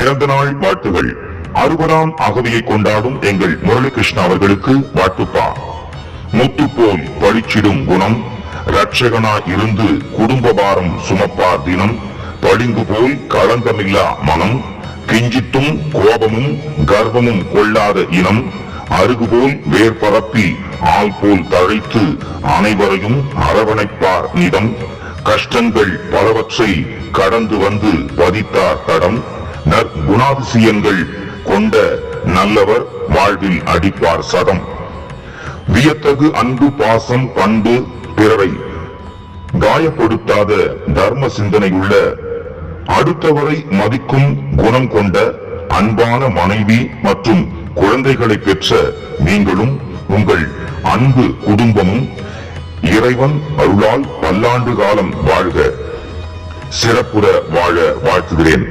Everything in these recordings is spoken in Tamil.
பிறந்த நாள் வாழ்த்துகள். 60ஆம் அகவையை கொண்டாடும் எங்கள் முரளிகிருஷ்ணா அவர்களுக்கு வாழ்த்துப்பா. முத்து போல் பழிச்சிடும் குணம், ரட்சகனா இருந்து குடும்ப பாரம் சுமப்பார் தினம், பளிங்கு போல் களங்கமில்லா மனம், கிஞ்சித்தும் கோபமும் கர்வமும் கொள்ளாத இனம், அருகுபோல் வேர் பரப்பி ஆள் போல் தழைத்து அனைவரையும் அரவணைப்பார் நிதம், கஷ்டங்கள் பலவற்றை கடந்து வந்து பதித்தார் தடம், நற்குணாதிசயங்கள் கொண்ட நல்லவர் வாழ்வில் அடிப்பார் சதம், வியத்தகு அன்பு பாசம் பண்பு பிறரை காயப்படுத்தாத தர்ம சிந்தனையுள்ள, அடுத்தவரை மதிக்கும் குணம் கொண்ட அன்பான மனைவி மற்றும் குழந்தைகளை பெற்ற நீங்களும் உங்கள் அன்பு குடும்பமும் இறைவன் அருளால் பல்லாண்டு காலம் வாழ்க, சிறப்புற வாழ வாழ்த்துகிறேன்.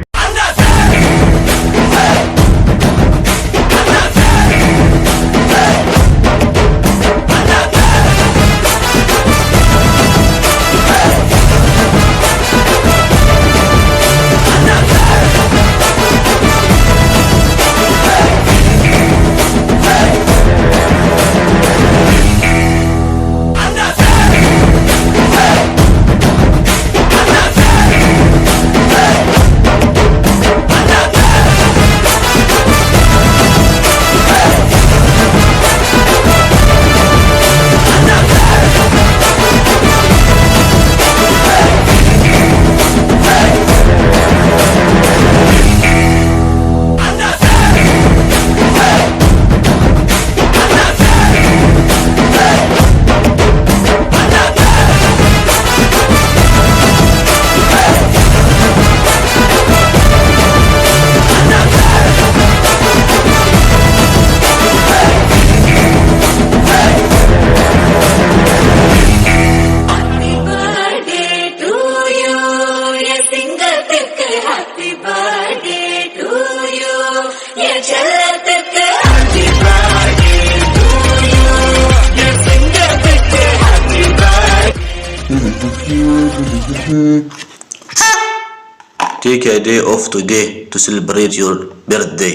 Take a day off today to celebrate your birthday.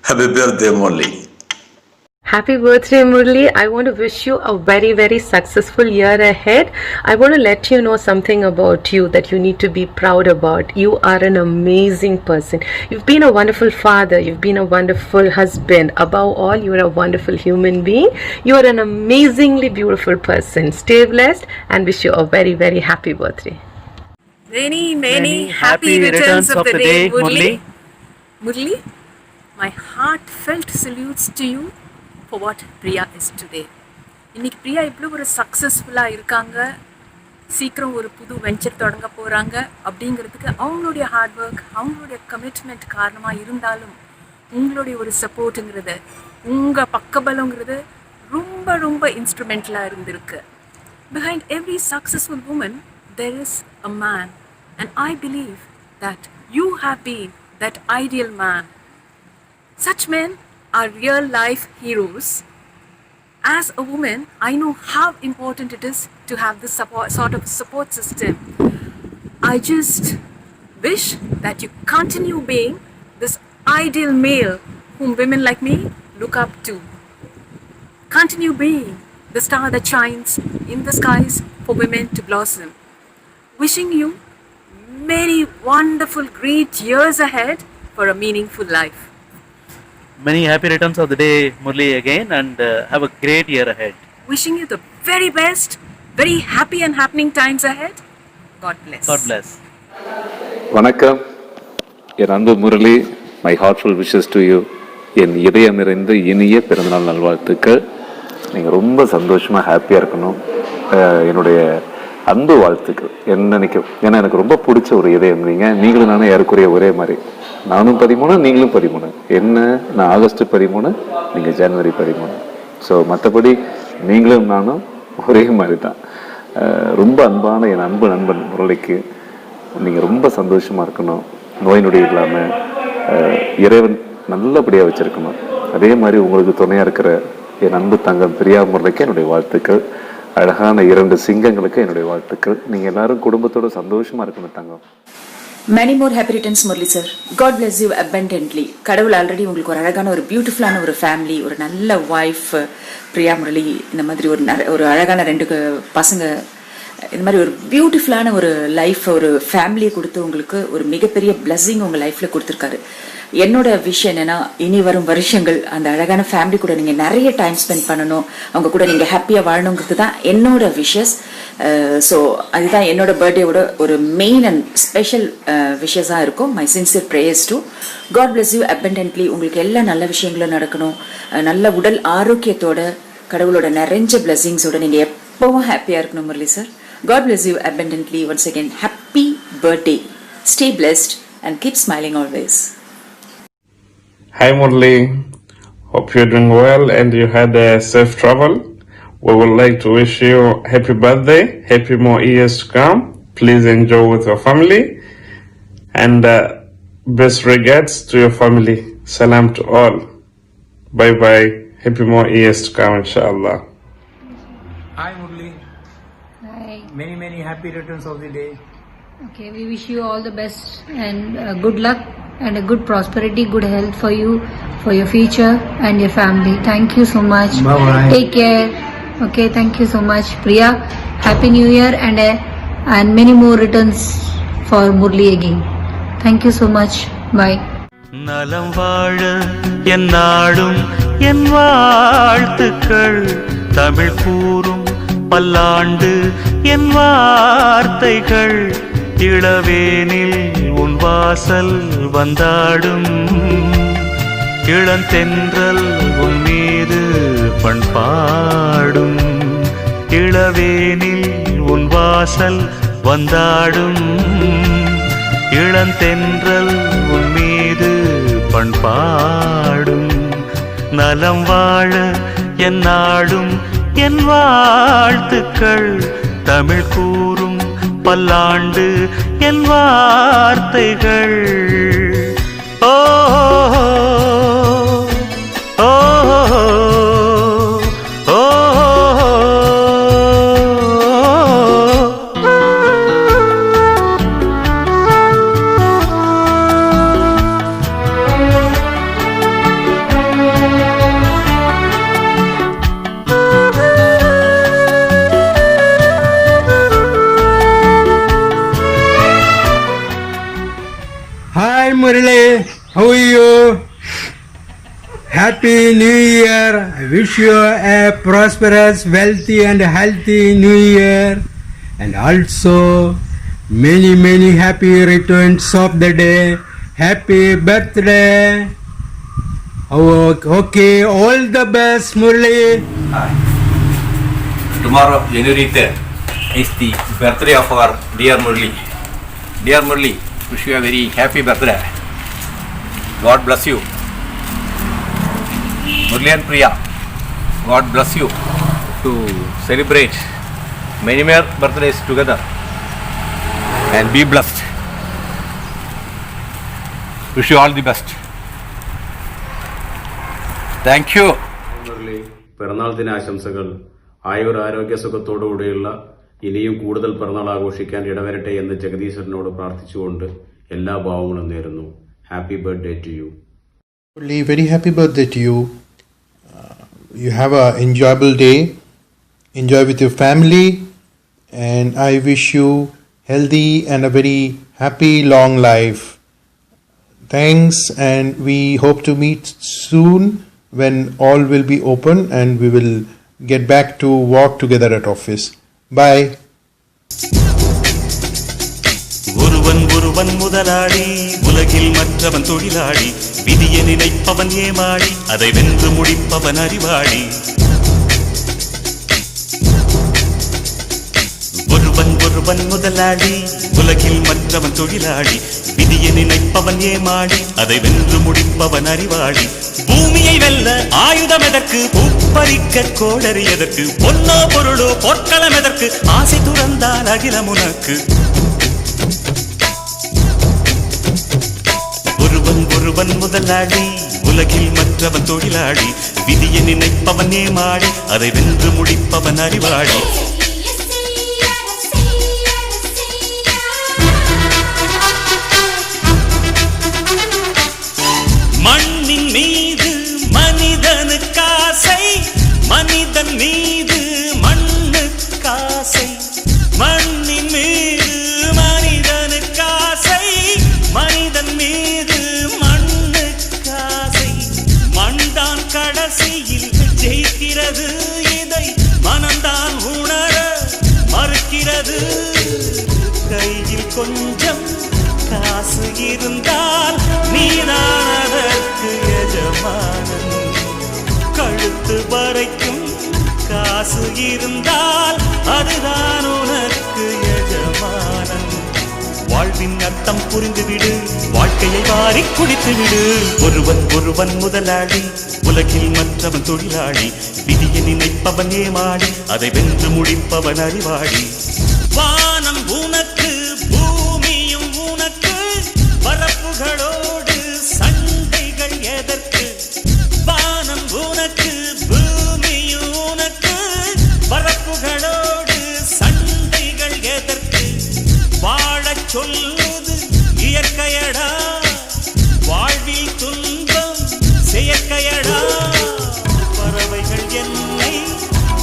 Happy birthday, Murli. Happy birthday, Murli. I want to wish you a very, very successful year ahead. I want to let you know something about you that you need to be proud about. You are an amazing person. You've been a wonderful father. You've been a wonderful husband. Above all, you are a wonderful human being. You are an amazingly beautiful person. Stay blessed and wish you a very, very happy birthday. Many happy returns of the day, Murli. Murli, my heartfelt salutes to you for what Priya is today. இன்னைக்கு பிரியா இவ்வளோ ஒரு சக்ஸஸ்ஃபுல்லாக இருக்காங்க, சீக்கிரம் ஒரு புது வெஞ்சர் தொடங்க போகிறாங்க அப்படிங்கிறதுக்கு அவங்களுடைய ஹார்ட் ஒர்க், அவங்களுடைய கமிட்மெண்ட் காரணமாக இருந்தாலும் உங்களுடைய ஒரு சப்போர்ட்டுங்கிறது, உங்கள் பக்கபலங்கிறது ரொம்ப ரொம்ப இன்ஸ்ட்ருமெண்டலாக இருந்திருக்கு. Behind every successful woman, there is a man. And I believe that you have been that ideal man. Such men are real life heroes. As a woman, I know how important it is to have this sort of support system. I just wish that you continue being this ideal male whom women like me look up to. Continue being the star that shines in the skies for women to blossom. Wishing you many wonderful, great years ahead for a meaningful life. Many happy returns of the day, Murli, again, and have a great year ahead. Wishing you the very best, very happy and happening times ahead. God bless. God bless. வணக்கம் என் அன்பு Murali, my heartful wishes to you. என் இதயம் நிறைந்த இனிய பிறந்தநாள் நல்வாழ்த்துக்கள். நீங்கள் ரொம்ப சந்தோஷமாக ஹாப்பியாக இருக்கணும். என்னுடைய அன்பு வாழ்த்துக்கள். ஏன்னா எனக்கு ரொம்ப பிடிச்ச ஒரு இதயம் நீங்களும் நானும் ஏறக்குறைய ஒரே மாதிரி. நானும் 13, நீங்களும் 13. நான் ஆகஸ்ட் 13, நீங்கள் ஜனவரி 13. ஸோ மற்றபடி நீங்களும் நானும் ஒரே மாதிரி தான். ரொம்ப அன்பான என் அன்பு நண்பன் முரளிக்கு நீங்கள் ரொம்ப சந்தோஷமாக இருக்கணும். நோய் நொடி இல்லாமல் இறைவன் நல்லபடியாக வச்சுருக்கணும். அதே மாதிரி உங்களுக்கு துணையாக இருக்கிற என் அன்பு தங்கம் பிரியா முரளிக்கு என்னுடைய வாழ்த்துக்கள். அழகான 2 சிங்கங்களுக்கு என்னுடைய வாழ்த்துக்கள். நீங்கள் எல்லாரும் குடும்பத்தோட சந்தோஷமாக இருக்கணும் தங்கம். Many more happy returns, Murli sir. God bless you abundantly. கடவுள் ஆல்ரெடி உங்களுக்கு ஒரு அழகான ஒரு பியூட்டிஃபுல்லான ஒரு ஃபேமிலி, ஒரு நல்ல ஒய்ஃப் பிரியா முரளி, இந்த மாதிரி ஒரு அழகான 2 பசங்க, இந்த மாதிரி ஒரு பியூட்டிஃபுல்லான ஒரு லைஃப், ஒரு ஃபேமிலியை கொடுத்து உங்களுக்கு ஒரு மிகப்பெரிய பிளஸ்ஸிங் உங்கள் லைஃப்பில் கொடுத்துருக்காரு. என்னோட விஷயம் என்னன்னா, இனி வரும் வருஷங்கள் அந்த அழகான ஃபேமிலி கூட நீங்கள் நிறைய டைம் ஸ்பெண்ட் பண்ணணும், அவங்க கூட நீங்கள் ஹாப்பியாக வாழணுங்கிறது தான் என்னோட விஷஸ். ஸோ அதுதான் என்னோட பர்த்டேவோட ஒரு மெயின் அண்ட் ஸ்பெஷல் விஷஸாக இருக்கும். My sincere prayers to God bless you abundantly. உங்களுக்கு எல்லா நல்ல விஷயங்களும் நடக்கணும், நல்ல உடல் ஆரோக்கியத்தோட, கடவுளோட நிறைஞ்ச பிளஸ்ஸிங்ஸோட நீங்கள் எப்பவும் ஹாப்பியாக இருக்கணும் Murali sir. God bless you abundantly. Once again, happy birthday. Stay blessed and keep smiling always. Hi Murli, hope you're doing well and you had a safe travel. We would like to wish you happy birthday, happy more years to come. Please enjoy with your family and best regards to your family. Salam to all. Bye bye. Happy more years to come, inshallah. Hi Murli. Hi. Many happy returns of the day. Okay, we wish you all the best and good luck and a good prosperity, good health for you, for your future and your family. Thank you so much. Bye-bye. Take care. Okay, thank you so much. Priya, Happy New Year and many more returns for Murli again. Thank you so much. Bye. நலம் வாழ என் நாடும் என் வாழ்த்துக்கள், தமிழ் கூறும் பல்லாண்டு என் வார்த்தைகள், இளவேனில் உன் வாசல் வந்தாடும், இளந்தென்றல் உன் மீது பண்பாடும், இளவேனில் உன் வாசல் வந்தாடும், இளந்தென்றல் உன் மீது பண்பாடும், நலம் வாழ என் நாடும் என் வாழ்த்துக்கள், தமிழ் கூறும் பல்லாண்டு என் வார்த்தைகள். ஓ ஓ ஓ Hi Murli, how are you? Happy New Year. I wish you a prosperous, wealthy and healthy New Year, and also many happy returns of the day. Happy birthday. Oh, okay, all the best Murli. Hi. Tomorrow, January 3rd, is the birthday of our dear Murli. Dear Murli, wish you a very happy birthday. God bless you. Murli and Priya, God bless you to celebrate many more birthdays together and be blessed. Wish you all the best. Thank you. Murali, പിറന്നാൾ ദിനാശംസകൾ. ആയുരാരോഗ്യ സുഖത്തോടുകൂടിയുള്ള ഇനിയും കൂടുതൽ പിറന്നാൾ ആഘോഷിക്കാൻ ഇടവരട്ടെ എന്ന് ജഗദീശ്വരനോട് പ്രാർത്ഥിച്ചുകൊണ്ട് എല്ലാ ഭാവങ്ങളും നേരുന്നു. Happy birthday to you. Very happy birthday to you. You have an enjoyable day. Enjoy with your family, and I wish you healthy and a very happy long life. Thanks, and we hope to meet soon when all will be open and we will get back to work together at office. Bye. ஒருவன் முதலாளி, உலகில் மற்றவன் தொழிலாளி, விதியை நினைப்பவன் ஏமாளி, அதை வென்று முடிப்பவன் அறிவாளி. ஒருவன் முதலாளி, உலகில் மற்றவன் தொழிலாளி, விதியை நினைப்பவன் ஏமாளி, அதை வென்று முடிப்பவன் அறிவாளி. பூமியை வெல்ல ஆயுதம் எதற்கு, பூப்பறிக்க கோடரி எதற்கு, பொன்னோ பொருளோ பொற்களம் எதற்கு, ஆசை துறந்தால் அகிலம் உனக்கு. ஒருவன் முதலாளி, உலகில் மற்றவன் தொழிலாளி, விதியை நினைப்பவன் ஏமாளி, அதை வென்று முடிப்பவன் அறிவாளி. மனிதன் மீது மண்ணுக்காசை, மண்ணின் மீது மனிதனுக்காசை, மனிதன் மீது மண்ணுக்காசை. மண்தான் கடைசியில் ஜெயிக்கிறது, இதை மனம்தான் உணர மறுக்கிறது. கையில் கொஞ்சம் காசு இருந்தால் நீதான் அதற்கு எஜமானன். கழுத்து வரைக்கும் காசு இருந்தால் அதுதான் உனக்கு எஜமானன். வாழ்வின் அர்த்தம் புரிந்துவிடு, வாழ்க்கையை வாரி குடித்து விடு. ஒருவன் ஒருவன் முதலாளி, உலகில் மற்றவன் தொழிலாளி. விதியை நினைப்பவன் ஏமாளி, அதை வென்று முடிப்பவன் அறிவாளி. வானம் உனக்கு, பூமியும் உனக்கு, பரப்புகளோடு சண்டைகள் எதற்கு? வானம் உனக்கு, பூமியும் உனக்கு, பரப்புகளோடு சண்டைகள் எதற்கு? வாழச் சொல்வது இயற்கையடா, வாழ்வில் துன்பம் செயற்கையடா. பறவைகள் என்னை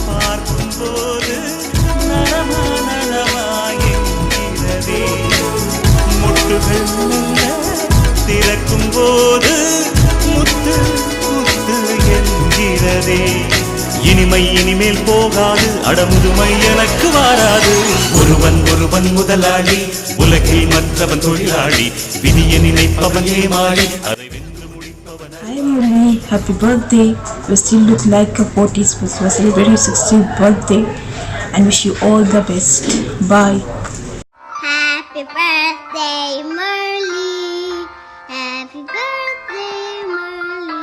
பார்க்கும் போது நலமா நலமாயென்கிறதே, முட்டுகள் திறக்கும் போது முத்து முத்து என்கிறதே. இனிமை இனிமேல் போகாது, அடமுதுமை எனக்கு வாராது. ஒருவன் ஒருவன் முதலாளி, உலகில் மற்றவன் தொழிலாளி. விதியை நினைப்பவன் ஏமாளி, அதை வென்று முடிப்பவன். Hi Murli, happy birthday. You still look like a 40s, but you are celebrating your 16th birthday and wish you all the best. Bye. Happy birthday, Murli. Happy birthday, Murli.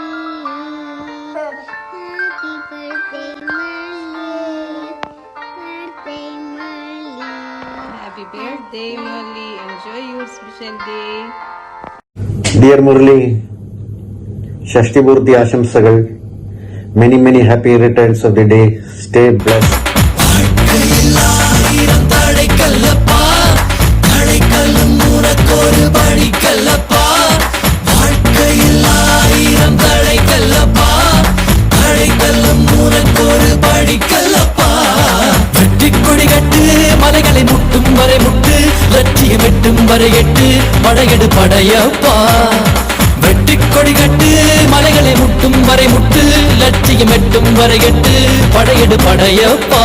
Happy birthday, Murli. Birthday, Murli. Happy birthday, Murli. Enjoy your special day. Dear Murli, Shashti Murti Ashamsagal. Many, many happy returns of the day. Stay blessed. மலைகளை முட்டும் வரை முட்டு, லட்சியம் எட்டும் வரை எட்டு, படையெடு படையப்பா. வெட்டி கொடி கட்டு, மலைகளை முட்டும் வரை முட்டு, லட்சியம் எட்டும் வரை எட்டு, படையெடு படையப்பா.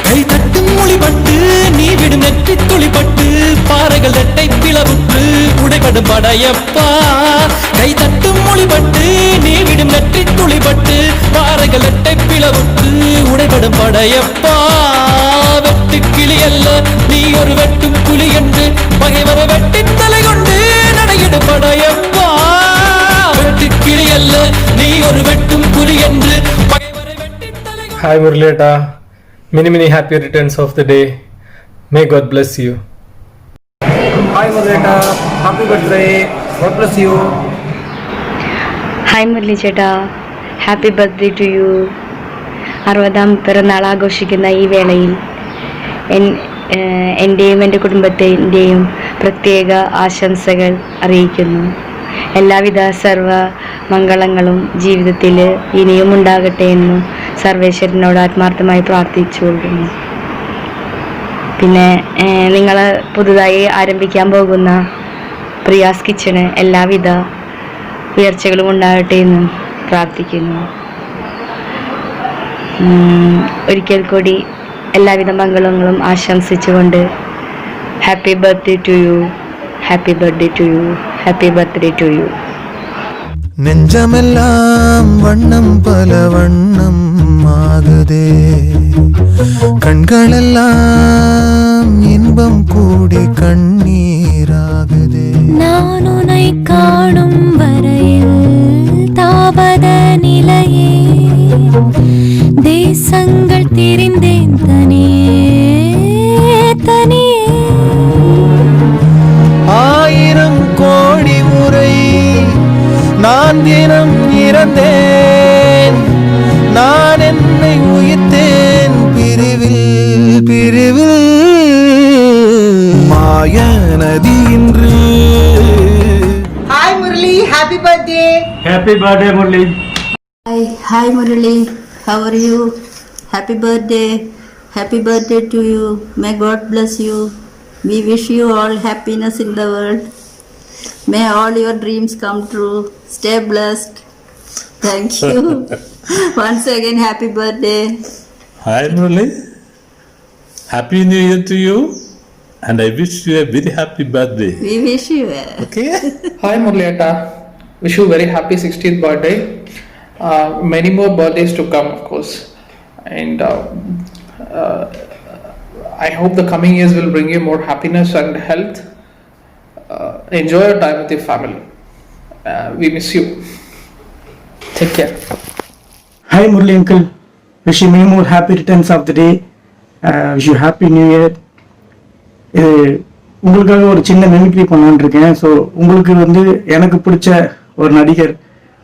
கை தட்டும் மொழிபட்டு, நீ விடும் நெற்றி துளிப்பட்டு, பாறைகள் ரெட்டை பிளவுற்று உடைபடும் படையப்பா. கை தட்டும் மொழிபட்டு, நீ விடும் நெற்றி துளிப்பட்டு, பாறைகள் ரெட்டை பிளவுற்று உடைபடும் படையப்பா. வெட்டு கிளி அல்ல நீ ஒரு வெட்டும் புலி என்று, பகைவரை வெட்டி தலை கொண்டு நடையிடு படையப்பா. வெட்டு கிளி அல்ல நீ ஒரு வெட்டும் புலி என்று, பகைவரை வெட்டி தலை. Hi Murleta, many happy returns of the day. May God bless you. Hi Murleta, happy birthday. God bless you. Hi Murali ചേട്ടാ, ഹാപ്പി ബർത്ത്ഡേ ടു യു. 60ാം പിറന്നാൾ ആഘോഷിക്കുന്ന ഈ വേളയിൽ എൻ്റെയും എൻ്റെ കുടുംബത്തിൻ്റെയും പ്രത്യേക ആശംസകൾ അറിയിക്കുന്നു. എല്ലാവിധ സർവ മംഗളങ്ങളും ജീവിതത്തിൽ ഇനിയും ഉണ്ടാകട്ടെ എന്ന് സർവേശ്വരനോട് ആത്മാർത്ഥമായി പ്രാർത്ഥിച്ചുകൊള്ളുന്നു. പിന്നെ നിങ്ങൾ പുതുതായി ആരംഭിക്കാൻ പോകുന്ന പ്രിയാസ് കിച്ചണ് എല്ലാവിധ ഉയർച്ചകളും ഉണ്ടാകട്ടെ എന്ന് പ്രാർത്ഥിക്കുന്നു. ഒരിക്കൽ കൂടി എല്ലാവിധ മംഗളങ്ങളും ആശംസിച്ചുകൊണ്ട് happy birthday to you, happy birthday to you, happy birthday to you. நெஞ்சமெல்லாம் வண்ணம் பல வண்ணம் ஆகுதே, கண்களெல்லாம் இன்பம் கூடி கண்ணீராகுதே. நான் உன்னை காணும் வரையில் தாபத நிலையே, தேசங்கள் திரிந்தேன் தனியே தனியே. 1000 கோடி முறை நான் தினம் இறந்தேன், நான் என்னை உயிர்த்தேன் பிரிவில் பிரிவில். மாய நதி இன்று. Hi Murli, happy birthday. Happy birthday Murli. Hi Murali, how are you? Happy birthday to you. May God bless you. We wish you all happiness in the world. May all your dreams come true. Stay blessed. Thank you. Once again, happy birthday. Hi Murali. Happy New Year to you. And I wish you a very happy birthday. We wish you. Okay? Hi Murliata. Wish you very happy 60th birthday. Many more birthdays to come, of course. And I hope the coming years will bring you more happiness and health. Enjoy your time with your family. We miss you. Take care. Hi Murli uncle. Wish you many more happy returns of the day. Wish you happy new year. உங்களுக்காக ஒரு சின்ன மெமிக்ரி பண்ணலான்னு இருக்கேன். ஸோ உங்களுக்கு வந்து எனக்கு பிடிச்ச ஒரு நடிகர்,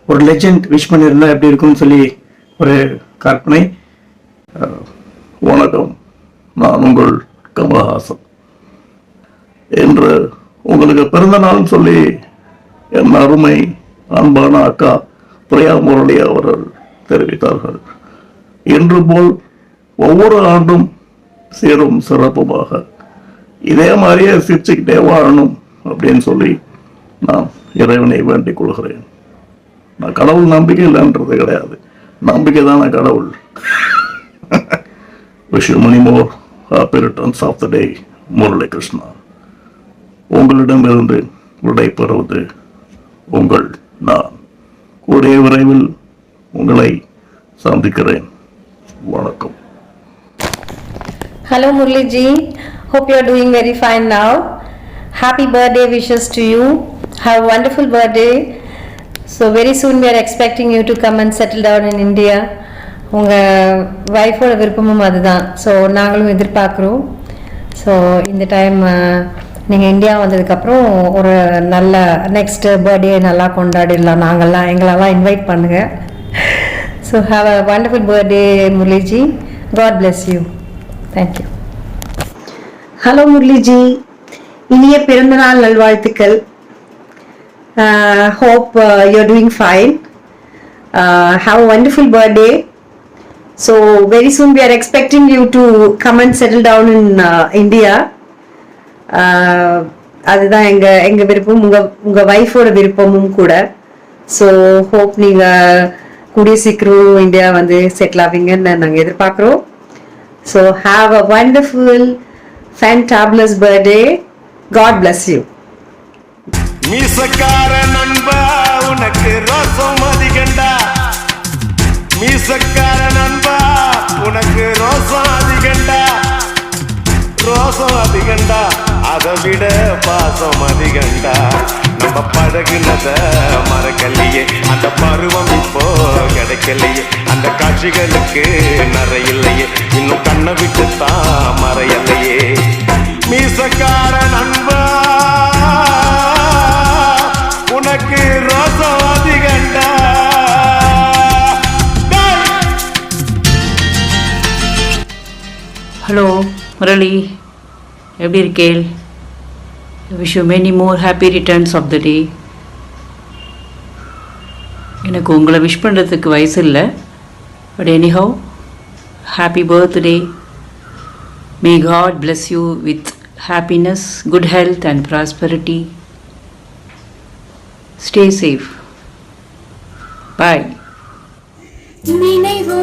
ஒரு லெஜெண்ட் விஷ் பண்ணியிருந்தா எப்படி இருக்கும்னு சொல்லி ஒரு கற்பனை. வணக்கம், நான் உங்கள் கமலஹாசன். என்று உங்களுக்கு பிறந்த நாள் சொல்லி என் அருமை அன்பான அக்கா பிரியா முரளி அவர்கள் தெரிவித்தார்கள். இன்று போல் ஒவ்வொரு ஆண்டும் சீரும் சிறப்புமாக இதே மாதிரியே சிரிச்சுக்கிட்டே வாழணும் அப்படின்னு சொல்லி நான் இறைவனை வேண்டிக் கொள்கிறேன். நான் கடவுள் நம்பிக்கை இல்லைன்றது கிடையாது, நம்பிக்கை தானே கடவுள். Wish you many more happy returns of the day, Murali Krishna. உங்களிடமிருந்து விடைபெறுவது உங்கள் நான். கூடிய விரைவில் உங்களை சந்திக்கிறேன். வணக்கம். Hello Murli ji, hope you are doing very fine now. Happy birthday wishes to you. Have a wonderful birthday. So very soon we are expecting you to come and settle down in India. உங்கள் ஒய்ஃபோட விருப்பமும் அதுதான். ஸோ நாங்களும் எதிர்பார்க்குறோம். ஸோ இந்த டைம் நீங்கள் இந்தியா வந்ததுக்கப்புறம் ஒரு நல்ல நெக்ஸ்ட் பர்த்டே நல்லா கொண்டாடிடலாம். நாங்கள்லாம் எங்களெல்லாம் இன்வைட் பண்ணுங்கள். So have a wonderful birthday Murali ji. God bless you. Thank you. Hello Murali ji, இனிய பிறந்தநாள் நல்வாழ்த்துக்கள். Hope you are doing fine. Have a wonderful birthday. So very soon we are expecting you to come and settle down in India. அதுதான் எங்க விருப்பம், உங்க வைஃபோட விருப்பமும் கூட. ஸோ ஹோப் நீங்க கூடிய சீக்கிரம் இந்தியா வந்து செட்டில் ஆவீங்கன்னு நாங்கள் எதிர்பார்க்குறோம். So have a wonderful fantabulous birthday. God bless you. மீசக்கார நண்பா உனக்கு ரோசம் அதிகண்டா. மீசக்கார நண்பா உனக்கு ரோசம் அதிகண்டா. ரோசம் அதிகண்டா, அதை விட பாசம் அதிகண்டா. நம்ம பழகுனத மறக்கலையே, அந்த பருவம் இப்போ கிடைக்கலையே. அந்த காட்சிகளுக்கு நிறையில்லையே, இன்னும் கண்ணை விட்டு தான் மறையலையே. மீசக்கார நண்பா உனக்கு ரோசம் அதிகண்டா. ஹலோ முரளி, எப்படி இருக்கேள்? Wish you many more happy returns of the day. எனக்கு உங்களை விஷ் பண்ணுறதுக்கு வயசு இல்லை, but anyhow happy birthday. May God bless you with happiness, good health and prosperity. Stay safe. Bye. நினைவோ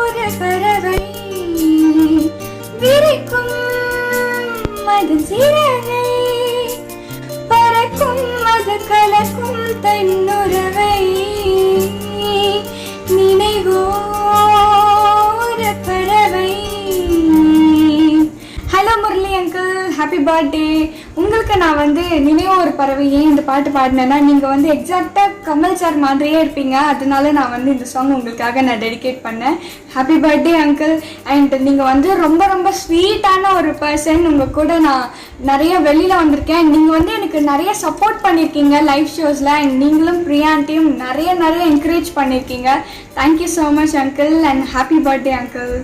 ஒரு பறவை விரிக்கும் அதன் சிறகை, பறக்கும் அது கலக்கும் தன்னுறவை. நினைவோ ஒரு பறவை. Hello Murali uncle, happy birthday. உங்களுக்கு நான் வந்து நினைவோ ஒரு பறவை ஏன் இந்த பாட்டு பாடினேன்னா, நீங்கள் வந்து எக்ஸாக்டாக கமல் சார் மாதிரியே இருப்பீங்க. அதனால நான் வந்து இந்த சாங் உங்களுக்காக நான் டெடிகேட் பண்ணேன். Happy birthday uncle. அண்ட் நீங்கள் வந்து ரொம்ப ரொம்ப ஸ்வீட்டான ஒரு பர்சன். உங்கள் கூட நான் நிறைய வெளியில் வந்திருக்கேன். நீங்கள் வந்து எனக்கு நிறைய சப்போர்ட் பண்ணியிருக்கீங்க லைவ் ஷோஸில். அண்ட் நீங்களும் பிரியாண்டியும் நிறைய என்கரேஜ் பண்ணியிருக்கீங்க. Thank you so much uncle and happy birthday uncle.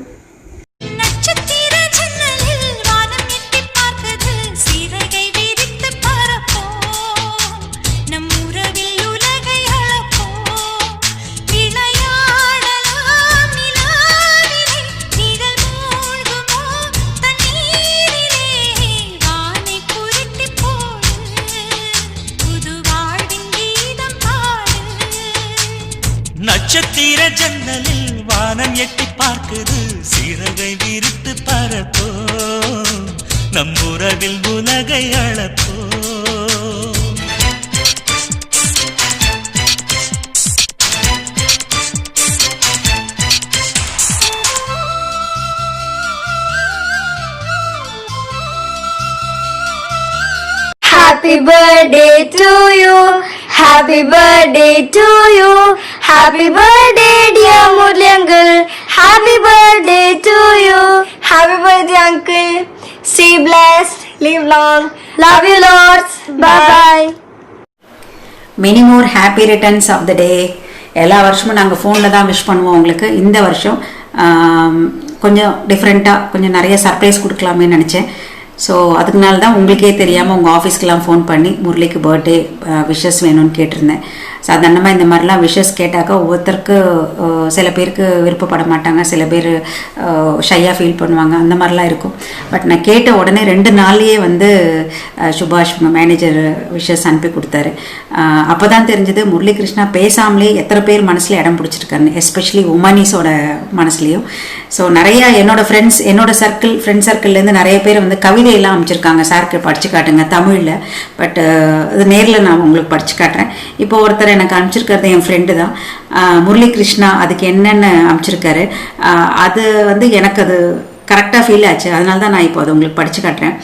நட்சத்திர ஜன்னலில் வானம் எட்டி பார்க்குது, சிறகை விரித்து பரப்போ, நம் உறவில் உலகை அளப்போ. Happy birthday to you, happy birthday to you, happy birthday dear Murli uncle, happy birthday to you, happy birthday uncle, stay blessed, live long, love you lots, bye bye. Many more happy returns of the day. எல்லா வருஷமும் நாங்கள் ஃபோனில் தான் விஷ் பண்ணுவோம் உங்களுக்கு. இந்த வருஷம் கொஞ்சம் டிஃப்ரெண்ட்டாக கொஞ்சம் நிறைய சர்ப்ரைஸ் கொடுக்கலாமே நினச்சேன். ஸோ அதுக்குனால தான் உங்களுக்கே தெரியாமல் உங்கள் ஆஃபீஸ்க்கெலாம் ஃபோன் பண்ணி முரளிக்கு பர்த்டே விஷஸ் வேணும்னு கேட்டிருந்தேன். சாதாரணமாக இந்த மாதிரிலாம் விஷஸ் கேட்டாக்கா ஒவ்வொருத்தருக்கு சில பேருக்கு விருப்பப்பட மாட்டாங்க, சில பேர் ஷையாக ஃபீல் பண்ணுவாங்க, அந்த மாதிரிலாம் இருக்கும். பட் நான் கேட்ட உடனே 2 நாள்லேயே வந்து சுபாஷ் மேனேஜர் விஷஸ் அனுப்பி கொடுத்தாரு. அப்போ தான் தெரிஞ்சது முரளி கிருஷ்ணா பேசாமலே எத்தனை பேர் மனசில் இடம் பிடிச்சிருக்காருன்னு, எஸ்பெஷலி உமனிஸோட மனசுலேயும். ஸோ நிறையா என்னோடய ஃப்ரெண்ட் சர்க்கிள்லேருந்து நிறைய பேர் வந்து கவிதையெல்லாம் அமைச்சிருக்காங்க, சாருக்கு படித்து காட்டுங்க தமிழில். பட் இது நேரில் நான் உங்களுக்கு படித்து காட்டுறேன். இப்போ ஒருத்தர் எனக்கு அனுப்பிச்சிருக்கிறது என் ஃப்ரெண்டு தான், முரளி கிருஷ்ணா. அதுக்கு என்னென்ன அனுப்பிச்சிருக்காரு அது வந்து எனக்கு அது கரெக்டாக ஃபீல் ஆச்சு, அதனால தான் நான் இப்போ அதை உங்களுக்கு படித்து காட்டுறேன்.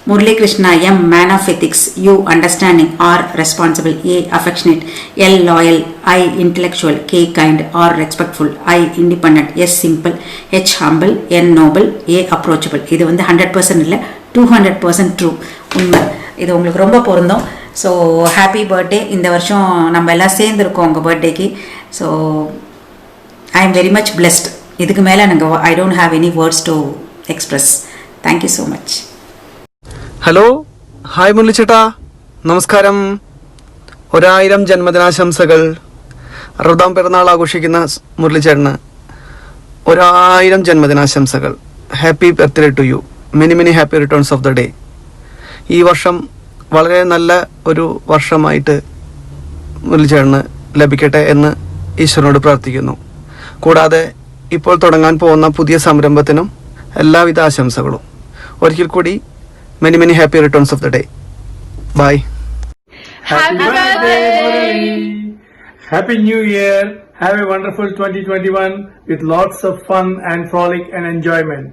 Murali Krishna, M man of ethics, U understanding, R responsible, A affectionate, L loyal, I intellectual, K kind, R respectful, I independent, S simple, H humble, N noble, A approachable. இது வந்து 100% இல்லை, 200% ட்ரூ, உண்மை. இது உங்களுக்கு ரொம்ப பொருந்தும். So happy birthday. இந்த வருஷம் நம்ம எல்லாம் சேர்ந்துருக்கோம் உங்கள் பர்த்டேக்கு. So I am very much blessed. இதுக்கு மேலே நாங்கள் I don't have any words to express. Thank you so much. Hello, hi Murali ചേട്ടാ, നമസ്കാരം. 1000 ജന്മദിനാശംസകൾ. 60ാം പിറന്നാൾ ആഘോഷിക്കുന്ന മുരളി ചേട്ടന് 1000 ജന്മദിനാശംസകൾ. Happy birthday to you. Many many happy returns of the day. ഈ വർഷം വളരെ നല്ല ഒരു വർഷമായിട്ട് മുരളി ചേട്ടന് ലഭിക്കട്ടെ എന്ന് ഈശ്വരനോട് പ്രാർത്ഥിക്കുന്നു. കൂടാതെ ഇപ്പോൾ തുടങ്ങാൻ പോകുന്ന പുതിയ സംരംഭത്തിനും എല്ലാവിധ ആശംസകളും. ഒരിക്കൽ കൂടി many many happy returns of the day. Bye. Happy birthday Murali. Happy New Year. Have a wonderful 2021 with lots of fun and frolic and enjoyment.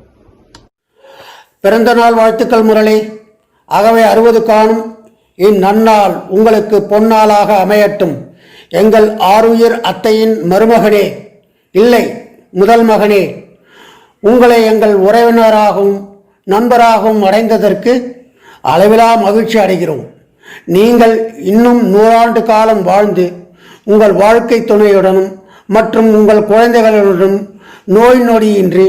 பிறந்த நாள் வாழ்த்துக்கள் முரளி. ஆகவே 60 காணும் இந்நன்னாள் உங்களுக்கு பொன்னாளாக அமையட்டும். எங்கள் ஆருயிர் அத்தையின் மருமகனே, இல்லை முதல் மகனே, உங்களை எங்கள் உறவினராகவும் நண்பராகவும் அடைந்ததற்கு அளவிலா மகிழ்ச்சி அடைகிறோம். நீங்கள் இன்னும் 100 ஆண்டு காலம் வாழ்ந்து உங்கள் வாழ்க்கை துணையுடனும் மற்றும் உங்கள் குழந்தைகளுடனும் நோய் நொடியின்றி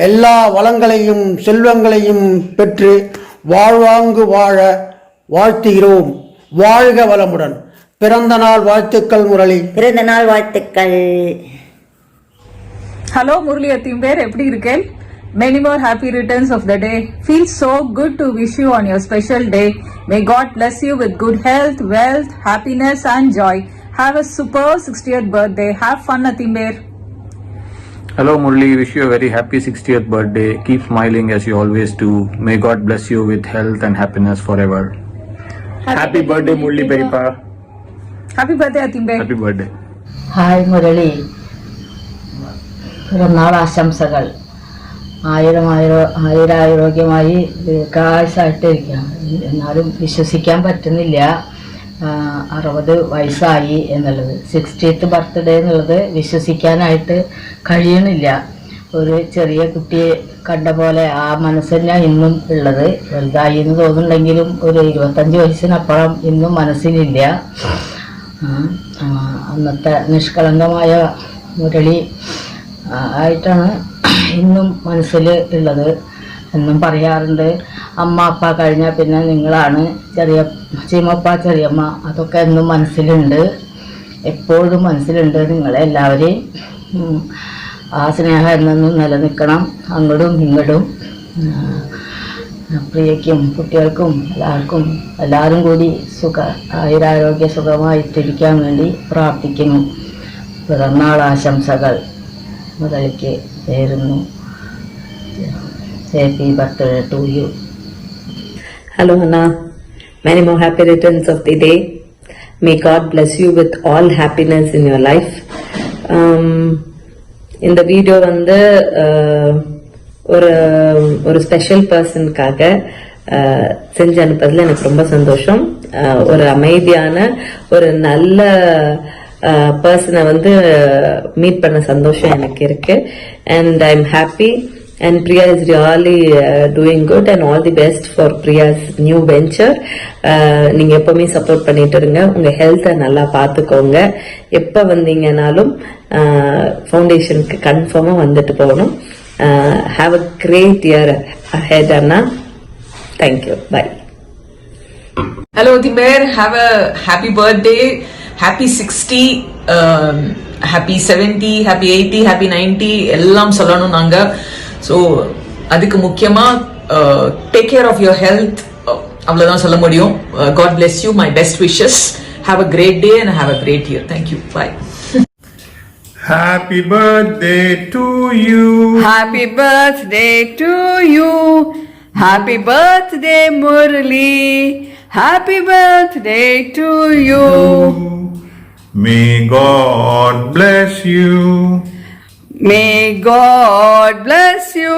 எல்லா வளங்களையும் செல்வங்களையும் பெற்று வாழ்வாங்கு வாழ வாழ்த்துகிறோம். வாழ்க வளமுடன். பிறந்த நாள் வாழ்த்துக்கள் முரளி. பிறந்த நாள் வாழ்த்துக்கள். ஹலோ முரளி அத்திம்பேர், எப்படி இருக்கேன்? Many more happy returns of the day. Feels so good to wish you on your special day. May God bless you with good health, wealth, happiness and joy. Have a super 60th birthday. Have fun, Atimber. Hello Murli, wish you a very happy 60th birthday. Keep smiling as you always do. May God bless you with health and happiness forever. Happy birthday Murli Peripa. Happy birthday Atimber. Happy birthday. Hi Murali, പിറന്നാൾ ആശംസകൾ. 1000 ആരോഗ്യമായി ദീർഘായുസ്സായിട്ടിരിക്കുക. എന്നാലും വിശ്വസിക്കാൻ പറ്റുന്നില്ല 60 വയസ്സായി എന്നുള്ളത്. 60th ബർത്ത്ഡേ എന്നുള്ളത് വിശ്വസിക്കാനായിട്ട് കഴിയണില്ല. ഒരു ചെറിയ കുട്ടിയെ കണ്ട പോലെ ആ മനസ്സന്നെ ഇന്നും ഉള്ളത്. വലുതായി എന്ന് തോന്നുന്നുണ്ടെങ്കിലും ഒരു 25 വയസ്സിനപ്പുറം ഇന്നും മനസ്സിലില്ല. അന്നത്തെ നിഷ്കളങ്കമായ മുരളി ആയിട്ടാണ് ഇന്നും മനസ്സിൽ ഉള്ളത്. എന്നും പറയാറുണ്ട്, അമ്മ അപ്പ കഴിഞ്ഞാൽ പിന്നെ നിങ്ങളാണ്, ചീമപ്പ ചെറിയമ്മ, അതൊക്കെ എന്നും മനസ്സിലുണ്ട്, എപ്പോഴും മനസ്സിലുണ്ട്. നിങ്ങളെല്ലാവരെയും ആ സ്നേഹം എന്നും നിലനിൽക്കണം. അങ്ങോട്ടും ഇങ്ങോട്ടും പ്രിയയ്ക്കും കുട്ടികൾക്കും എല്ലാവരും കൂടി ആയുരാരോഗ്യ സുഖമായിട്ടിരിക്കാൻ വേണ്ടി പ്രാർത്ഥിക്കുന്നു. പിറന്നാൾ ആശംസകൾ മുരളിക്ക് നേരുന്നു. Happy birthday to you. Hello Hannah, many more happy returns of the day. May God bless you with all happiness in your life. இந்த வீடியோ வந்து ஒரு ஸ்பெஷல் பர்சனுக்காக செஞ்சு அனுப்புறதுல எனக்கு ரொம்ப சந்தோஷம். ஒரு அமைதியான ஒரு நல்ல பர்சனை வந்து மீட் பண்ண சந்தோஷம் எனக்கு இருக்கு. And I am happy. And Priya is really doing good and all the best for Priya's new venture. நீங்க எப்பவுமே சப்போர்ட் பண்ணிட்டு இருங்க. உங்க ஹெல்த்தை நல்லா பார்த்துக்கோங்க. எப்ப வந்தீங்கனாலும் ஃபவுண்டேஷனுக்கு கன்ஃபார்மா வந்துட்டு போகணும். Have a great year ahead, Anna. Thank you. Bye. Hello Timber, have a happy birthday, happy 60, happy 70, happy 80, happy 90 எல்லாம் சொல்லணும் நாங்க. ஸோ அதுக்கு முக்கியமாக take care of your health, அவ்வளோதான் சொல்ல முடியும். God bless you, my best wishes. Have a great day and have a great year. Thank you. Bye. Happy birthday to you. Happy birthday to you. Happy birthday Murali. Happy birthday to you. May God bless you. May God bless you.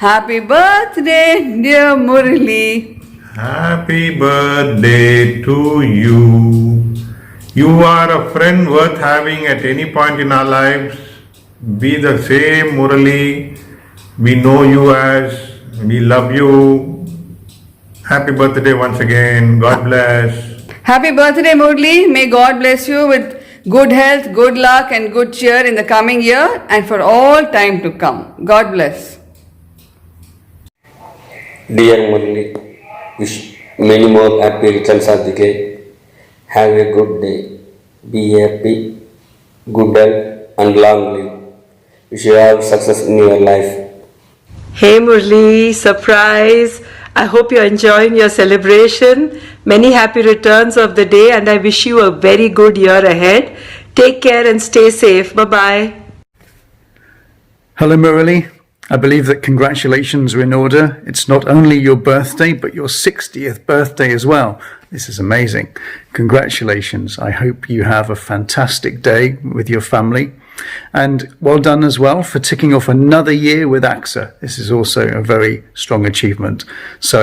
Happy birthday, dear Murali. Happy birthday to you. You are a friend worth having at any point in our lives. Be the same Murali. We know you as. We love you. Happy birthday once again. God bless. Happy birthday Murali. May God bless you with good health, good luck and good cheer in the coming year and for all time to come. God bless. Dear Murali, wish many more happy returns of the day. Have a good day. Be happy, good health and long live. Wish you all success in your life. Hey Murli, surprise! I hope you're enjoying your celebration. Many happy returns of the day and I wish you a very good year ahead. Take care and stay safe. Bye-bye. Hello Murali, I believe that congratulations are in order. It's not only your birthday but your 60th birthday as well. This is amazing. Congratulations. I hope you have a fantastic day with your family. And well done as well for ticking off another year with AXA. This is also a very strong achievement. So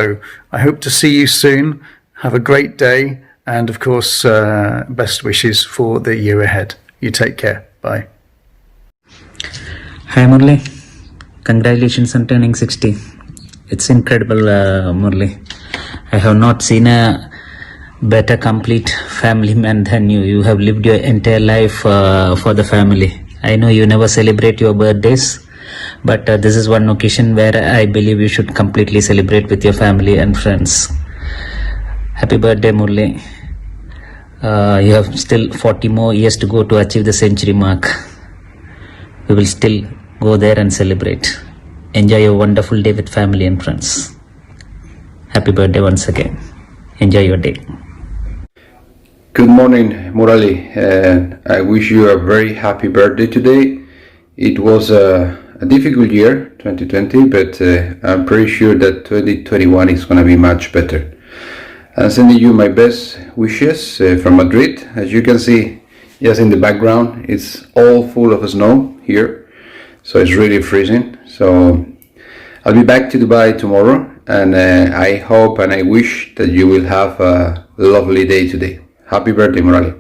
I hope to see you soon. Have a great day. And of course, best wishes for the year ahead. You take care. Bye. Hi Murli. Congratulations on turning 60. It's incredible, Murli. I have not seen a better complete family man than you. You have lived your entire life for the family. I know you never celebrate your birthdays, but this is one occasion where I believe you should completely celebrate with your family and friends. Happy birthday Murli. You have still 40 more years to go to achieve the century mark. We will still go there and celebrate. Enjoy your wonderful day with family and friends. Happy birthday once again. Enjoy your day. Good morning, Murali. I wish you a very happy birthday today. It was a difficult year, 2020, but I'm pretty sure that 2021 is going to be much better. I'm sending you my best wishes from Madrid. As you can see, just in the background, it's all full of snow here, so it's really freezing. So I'll be back to Dubai tomorrow, and I hope and I wish that you will have a lovely day today. Happy birthday, Murali.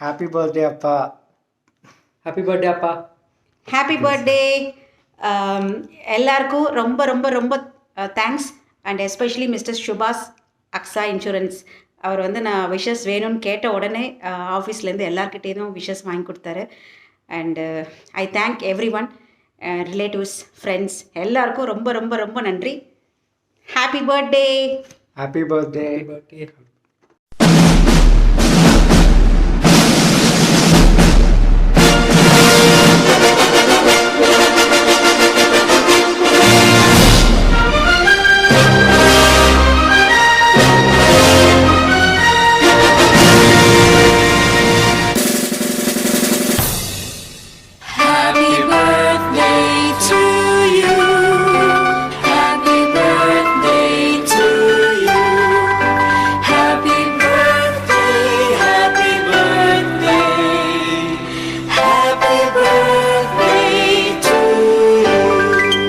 Happy birthday, Appa. Happy birthday, Appa. Happy birthday. எல்லாருக்கும் ரொம்ப ரொம்ப ரொம்ப தேங்க்ஸ். அண்ட் எஸ்பெஷலி மிஸ்டர் சுபாஷ் அக்ஸா இன்சூரன்ஸ். அவர் வந்து நான் விஷஸ் வேணும்னு கேட்ட உடனே ஆஃபீஸ்லேருந்து எல்லாருக்கிட்டேயும் விஷஸ் வாங்கி கொடுத்தாரு. And I thank every one, relatives, friends எல்லாருக்கும் ரொம்ப ரொம்ப ரொம்ப நன்றி. Happy birthday. Happy birthday.